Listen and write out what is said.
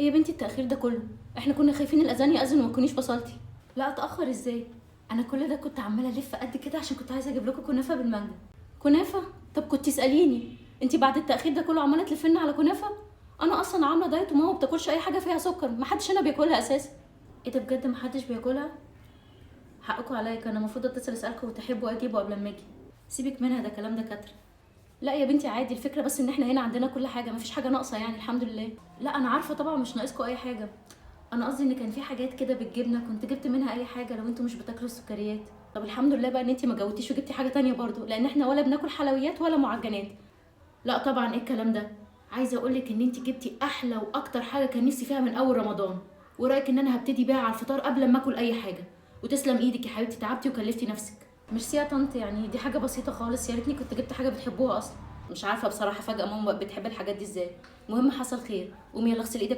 ايه يا بنتي التأخير ده كله؟ احنا كنا خايفين الأذان يأذن وما تكونيش بصلتي. لا اتأخر ازاي؟ انا كل ده كنت عمالة الف قد كده عشان كنت عايزة اجيب لكم كنافة بالمانجا. كنافة؟ طب كنت تسأليني. انتي بعد التأخير ده كله عمالة تلفلنا على كنافة؟ انا اصلا عاملة دايت وماما ما بتاكلش اي حاجة فيها سكر، محدش هنا بياكلها اساسا. ايه ده بجد محدش بياكلها؟ حقكم عليا، كان المفروض اتصل اسألكم وتحبوا اجيبه قبل ما اجي. سيبك منها، ده كلام دكاترة. لا يا بنتي عادي، الفكرة بس ان احنا هنا عندنا كل حاجة، مفيش حاجة ناقصة يعني الحمد لله. لا انا عارفة طبعا مش ناقصكم اي حاجة. انا قصدي ان كان في حاجات كده بالجبنه كنت جبت منها اي حاجه لو انتوا مش بتاكلوا السكريات. طب الحمد لله بقى ان انتي ما جاوبتيش وجبتي حاجه تانية برضو، لان احنا ولا بناكل حلويات ولا معجنات. لا طبعا، ايه الكلام ده؟ عايزه اقولك ان انتي جبتي احلى واكتر حاجه كان نفسي فيها من اول رمضان. ورايك ان انا هبتدي بيها على الفطار قبل ما اكل اي حاجه. وتسلم ايدك يا حبيبتي، تعبتي وكلفتي نفسك. ميرسي يا طنط، يعني دي حاجه بسيطه خالص، يا ريتني كنت جبت حاجه بتحبوها اصلا. مش عارفه بصراحه فجاه ماما بقت بتحب الحاجات دي ازاي. المهم حصل خير، قومي يلا اغسلي ايدك